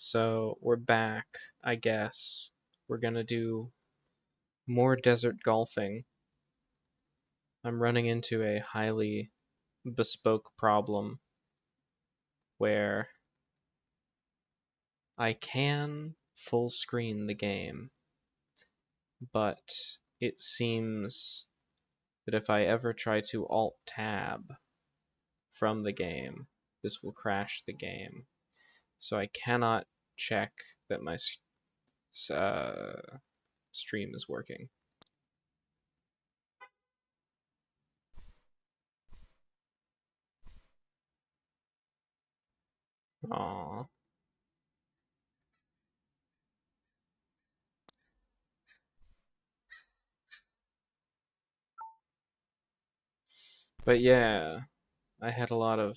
So we're back, I guess. We're gonna do more desert golfing. I'm running into a highly bespoke problem where I can full screen the game, but it seems that if I ever try to alt tab from the game, this will crash the game. So I cannot check that my stream is working. Aww. But yeah, I had a lot of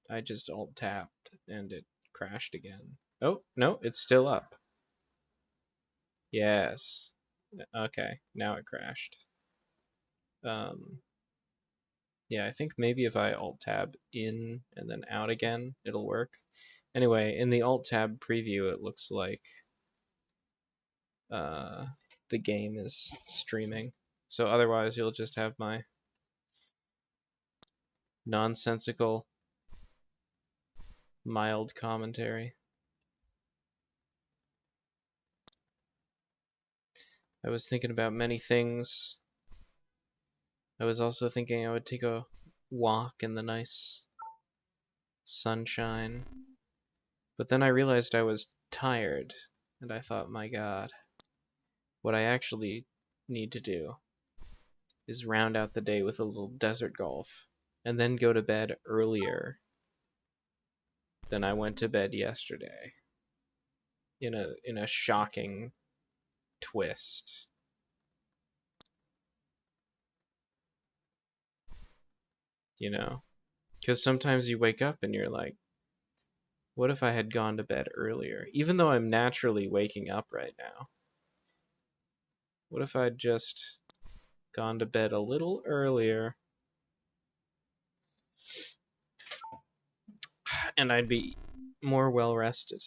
I just alt tapped and it crashed again. Oh, no, it's still up. Yes. Okay, now it crashed. Um yeah, I think maybe if I alt tab in and then out again, it'll work. Anyway, in the alt tab preview it looks like uh the game is streaming. So otherwise you'll just have my nonsensical mild commentary. I was thinking about many things. I was also thinking I would take a walk in the nice sunshine. But then I realized I was tired, and I thought, my God, what I actually need to do is round out the day with a little desert golf, and then go to bed earlier than I went to bed yesterday. In a shocking twist. You know? Because sometimes you wake up and you're like, what if I had gone to bed earlier? Even though I'm naturally waking up right now. What if I'd just gone to bed a little earlier and I'd be more well rested?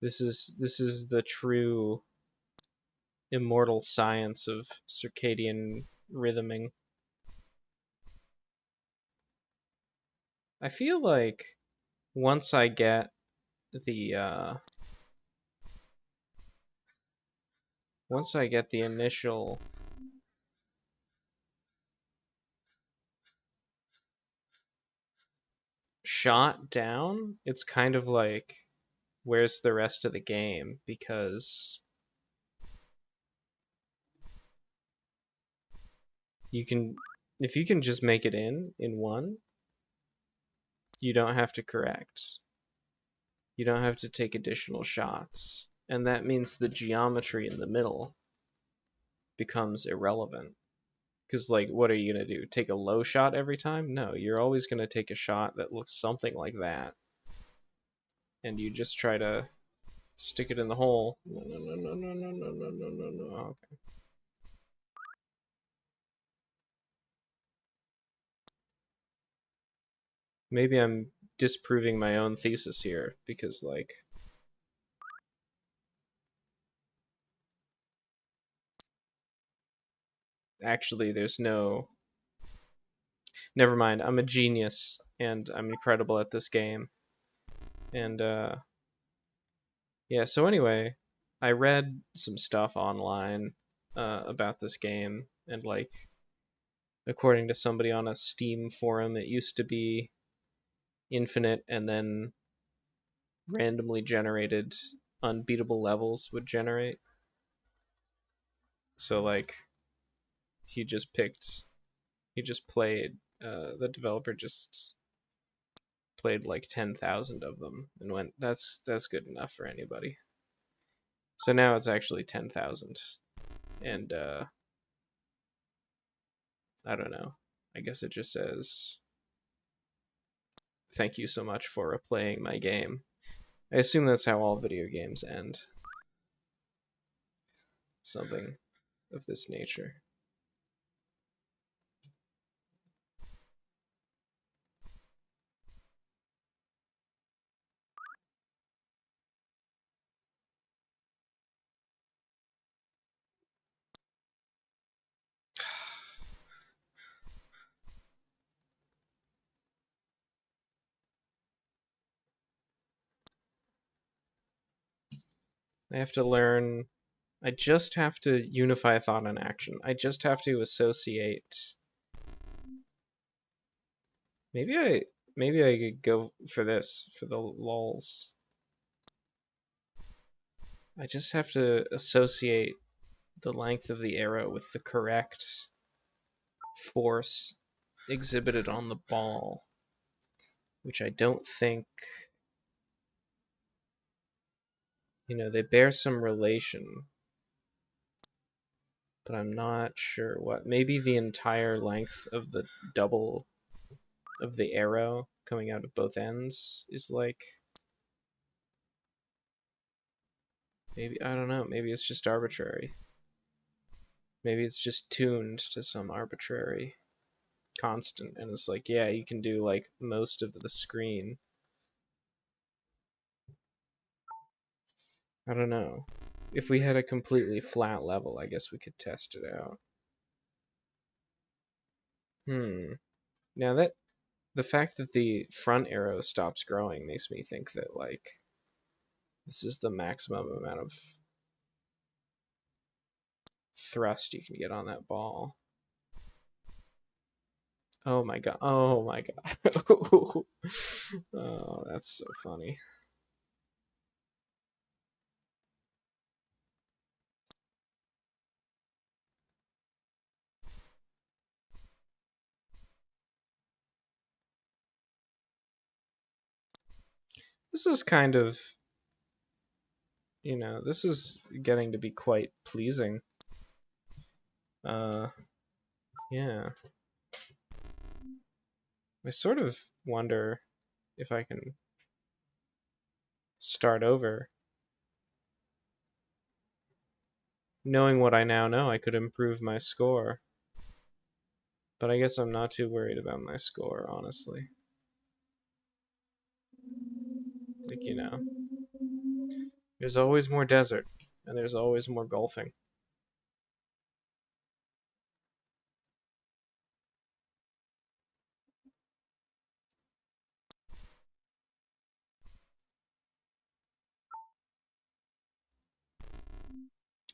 This is the true immortal science of circadian rhythming. I feel like once I get the initial shot down, it's kind of like, where's the rest of the game? Because you can, if you can just make it in one, you don't have to correct. You don't have to take additional shots. And that means the geometry in the middle becomes irrelevant. Because, like, what are you going to do? Take a low shot every time? No, you're always going to take a shot that looks something like that. And you just try to stick it in the hole. No, no, no, no, no, no, no, no, no, no, no. Okay. Maybe I'm disproving my own thesis here, because, like, actually there's no... Never mind, I'm a genius, and I'm incredible at this game. And, yeah, so anyway, I read some stuff online about this game, and, like, according to somebody on a Steam forum, it used to be infinite, and then randomly generated unbeatable levels would generate. So, like, he just played, the developer just played like 10,000 of them and went, that's good enough for anybody. So now it's actually 10,000. And I don't know. I guess it just says, thank you so much for replaying my game. I assume that's how all video games end. Something of this nature. I have to learn. I just have to unify thought and action. I just have to associate. Maybe I maybe I could go for this for the lulls. I just have to associate the length of the arrow with the correct force exhibited on the ball, which I don't think, they bear some relation, but I'm not sure what. Maybe the entire length of the double of the arrow coming out of both ends is like, maybe, I don't know, maybe it's just arbitrary. Maybe it's just tuned to some arbitrary constant, and it's like, yeah, you can do like most of the screen. I don't know. If we had a completely flat level, I guess we could test it out. Now that the fact that the front arrow stops growing makes me think that like this is the maximum amount of thrust you can get on that ball. Oh my god. Oh my god. Oh, that's so funny. This is kind of, this is getting to be quite pleasing. Yeah. I sort of wonder if I can start over. Knowing what I now know, I could improve my score. But I guess I'm not too worried about my score, honestly. Like, there's always more desert, and there's always more golfing.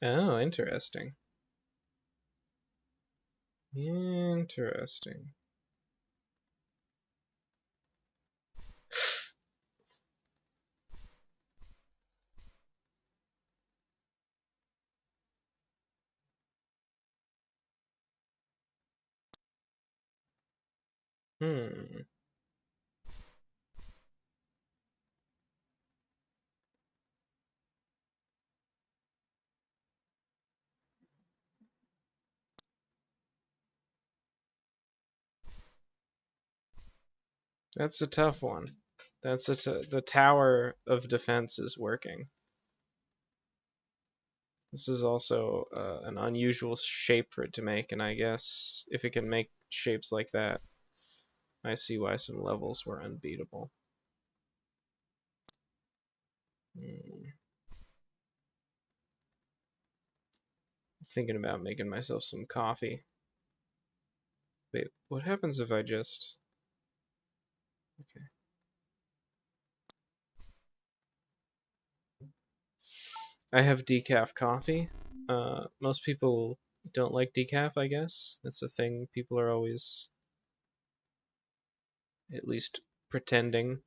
Oh, interesting. Interesting. Hmm. That's a tough one. The tower of defense is working. This is also an unusual shape for it to make, and I guess if it can make shapes like that, I see why some levels were unbeatable. Thinking about making myself some coffee. Wait, what happens if I just... Okay. I have decaf coffee. Most people don't like decaf, I guess. It's a thing people are always at least pretending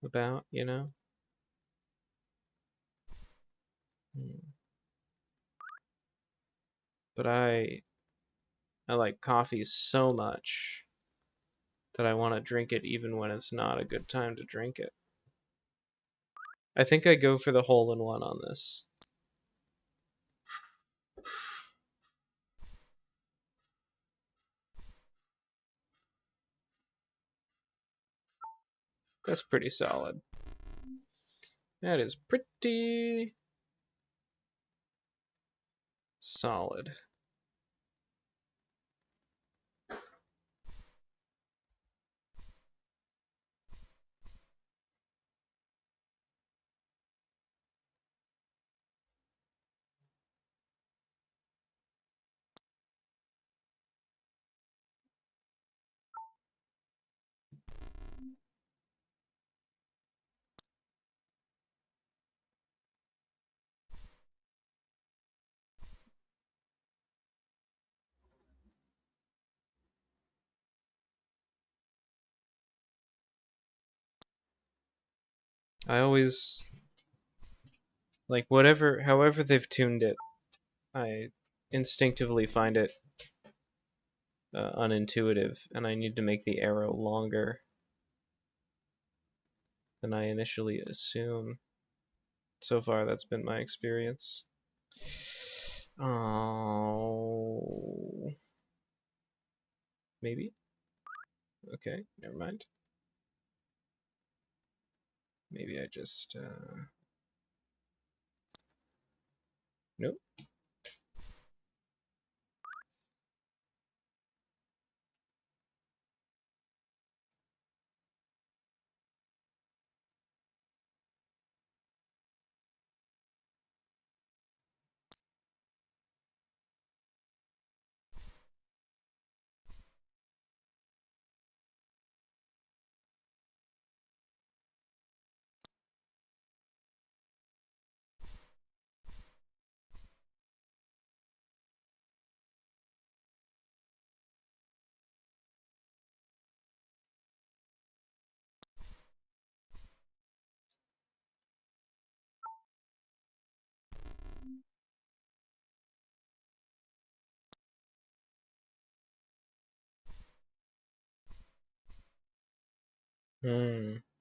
about, But I like coffee so much that I want to drink it even when it's not a good time to drink it. I think I go for the hole in one on this. That's pretty solid. That is pretty solid. I always like however they've tuned it, I instinctively find it unintuitive, and I need to make the arrow longer than I initially assume. So far, that's been my experience. Oh, maybe? Okay, never mind. Maybe I just, nope.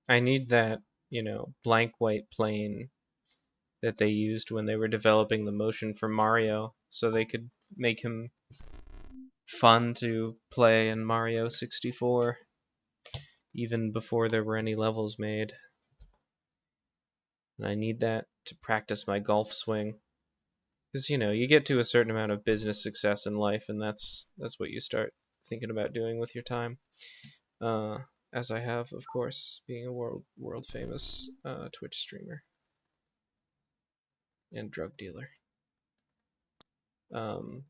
I need that, blank white plane that they used when they were developing the motion for Mario, so they could make him fun to play in Mario 64, even before there were any levels made. And I need that to practice my golf swing. Because, you get to a certain amount of business success in life, and that's what you start thinking about doing with your time. As I have, of course, being a world famous Twitch streamer and drug dealer. And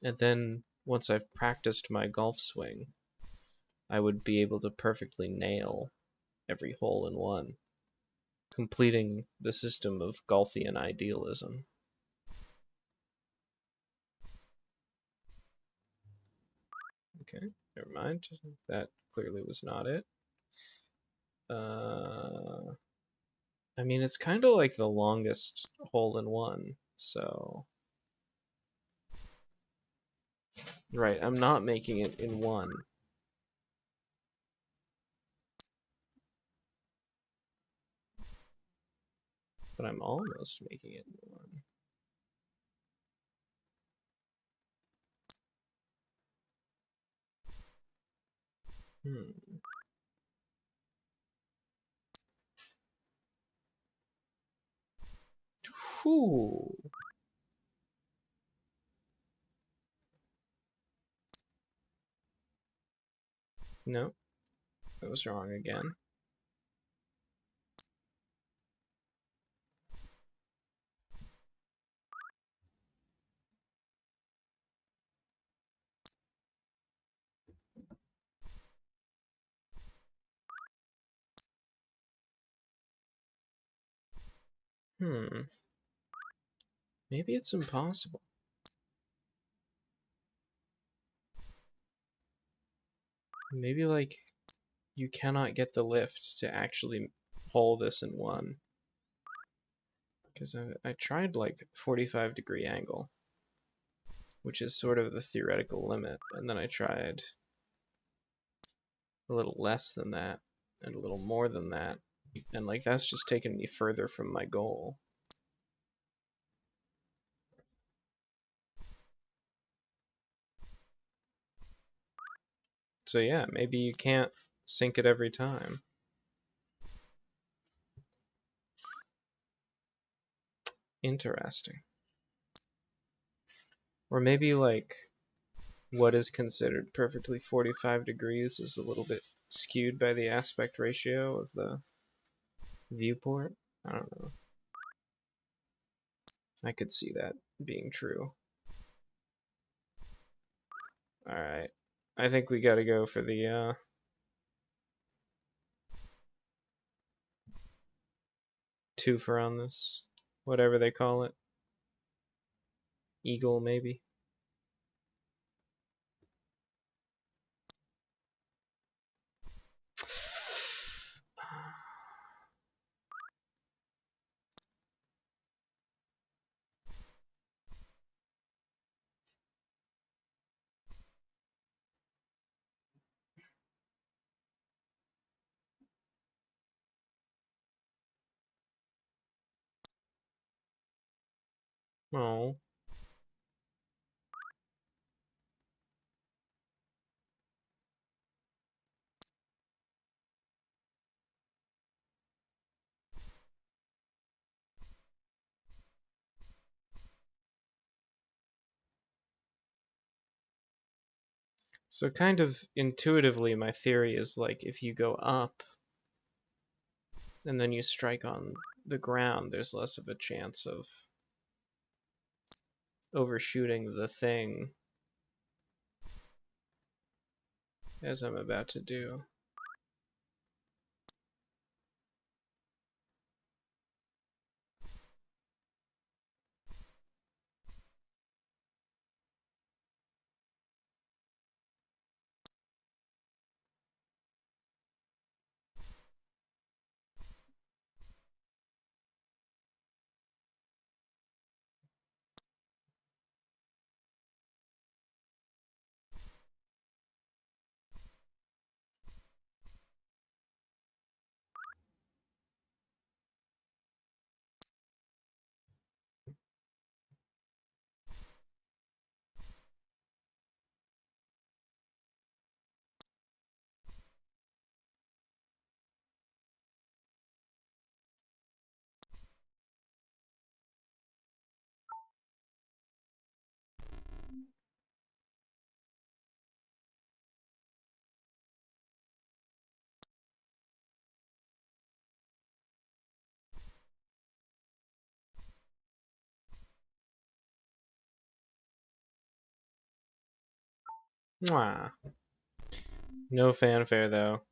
then once I've practiced my golf swing, I would be able to perfectly nail every hole in one, completing the system of golfian idealism. Okay, never mind. That clearly was not it. I mean, it's kind of like the longest hole in one, so... Right, I'm not making it in one. But I'm almost making it in one. Hmm. Whew. No, that was wrong again. Hmm. Maybe it's impossible. Maybe, like, you cannot get the lift to actually hole this in one. Because I tried, like, 45-degree angle, which is sort of the theoretical limit. And then I tried a little less than that, and a little more than that. And, like, that's just taken me further from my goal. So yeah, maybe you can't sink it every time. Interesting. Or maybe, like, what is considered perfectly 45 degrees is a little bit skewed by the aspect ratio of the viewport. I don't know. I could see that being true. Alright. I think we gotta go for the twofer on this. Whatever they call it. Eagle, maybe. Oh. So kind of intuitively, my theory is like if you go up and then you strike on the ground, there's less of a chance of overshooting the thing, as I'm about to do. Mwah. No fanfare though.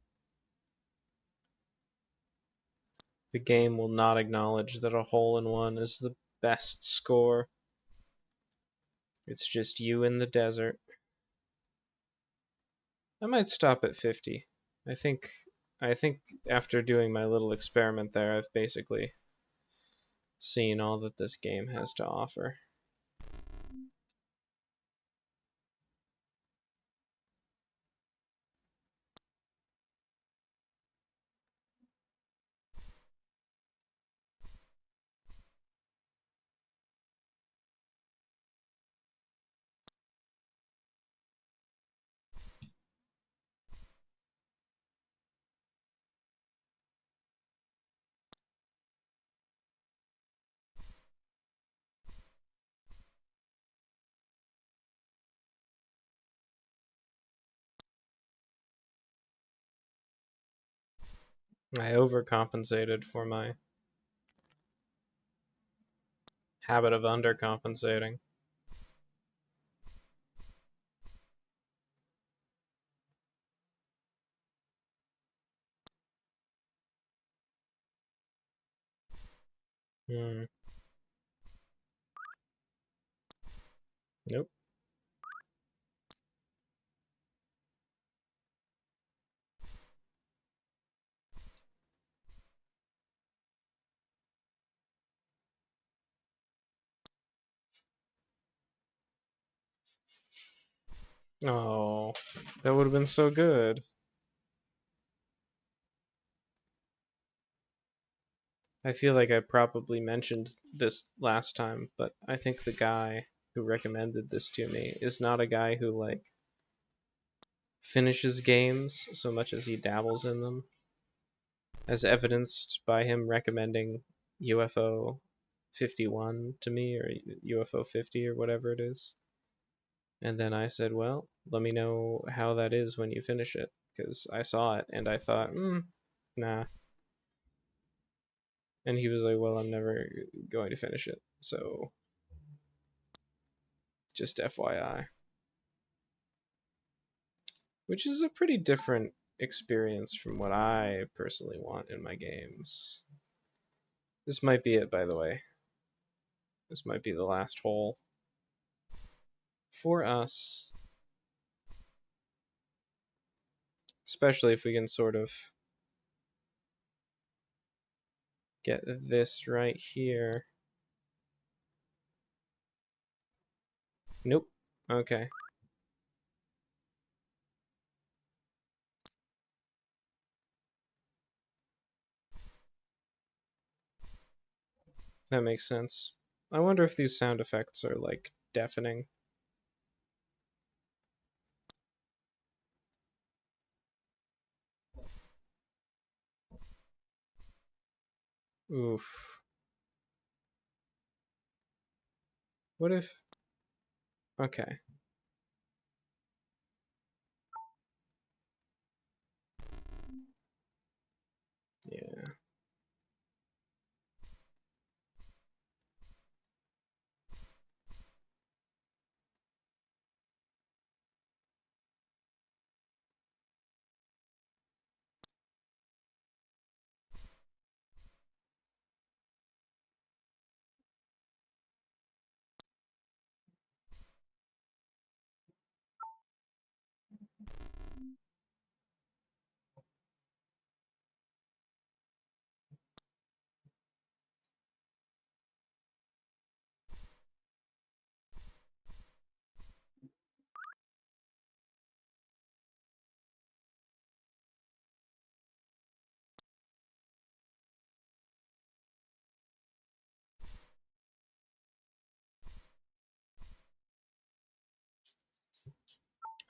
The game will not acknowledge that a hole in one is the best score. It's just you in the desert. I might stop at 50. I think I think after doing my little experiment there, I've basically seen all that this game has to offer. I overcompensated for my habit of undercompensating. Hmm. Nope. Oh, that would have been so good. I feel like I probably mentioned this last time, but I think the guy who recommended this to me is not a guy who like finishes games so much as he dabbles in them, as evidenced by him recommending UFO 51 to me, or UFO 50 or whatever it is. And then I said, well, let me know how that is when you finish it, because I saw it and I thought, nah. And he was like, well, I'm never going to finish it, so just FYI. Which is a pretty different experience from what I personally want in my games. This might be it, by the way. This might be the last hole for us, especially if we can sort of get this right here. Nope. Okay. That makes sense. I wonder if these sound effects are like deafening. Oof. What if... Okay. Yeah.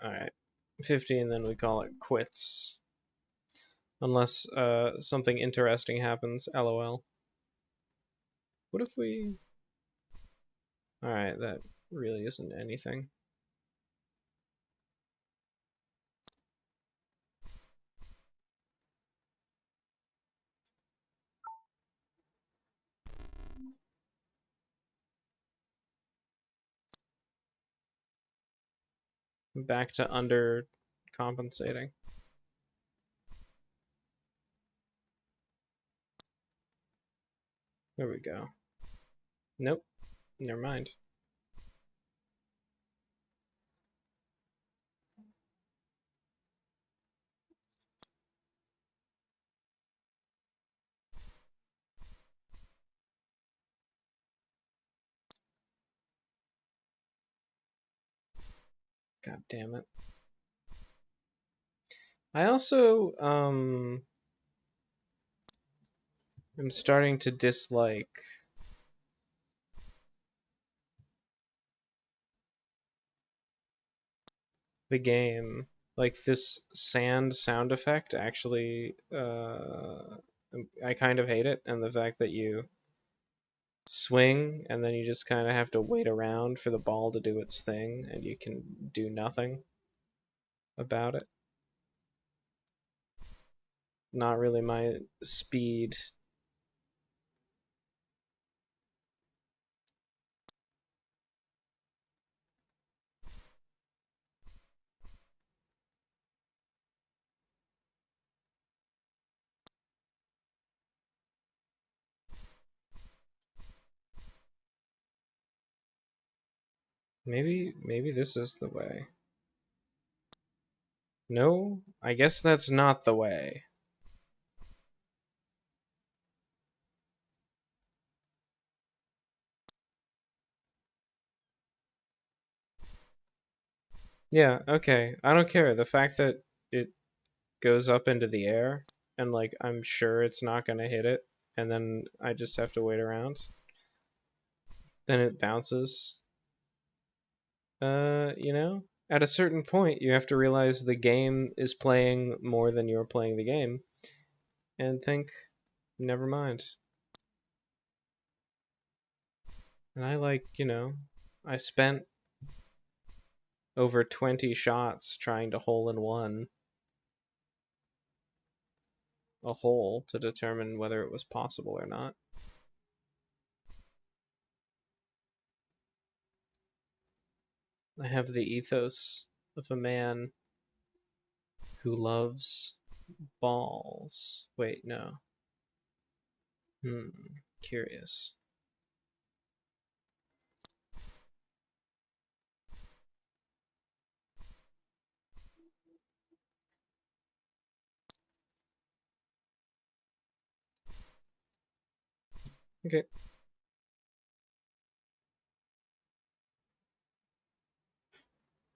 Alright. 50 and then we call it quits. Unless something interesting happens, lol. What if we... Alright, that really isn't anything. Back to under compensating. There we go. Nope. Never mind. God damn it. I also am starting to dislike the game. Like this sand sound effect actually I kind of hate it, and the fact that you swing and then you just kind of have to wait around for the ball to do its thing and you can do nothing about it. Not really my speed. Maybe this is the way. No, I guess that's not the way. Yeah, okay. I don't care. The fact that it goes up into the air and like I'm sure it's not going to hit it and then I just have to wait around. Then it bounces. You know, at a certain point you have to realize the game is playing more than you're playing the game and think, never mind. And I I spent over 20 shots trying to hole in one a hole to determine whether it was possible or not. I have the ethos of a man who loves balls. Wait, no. Curious. Okay.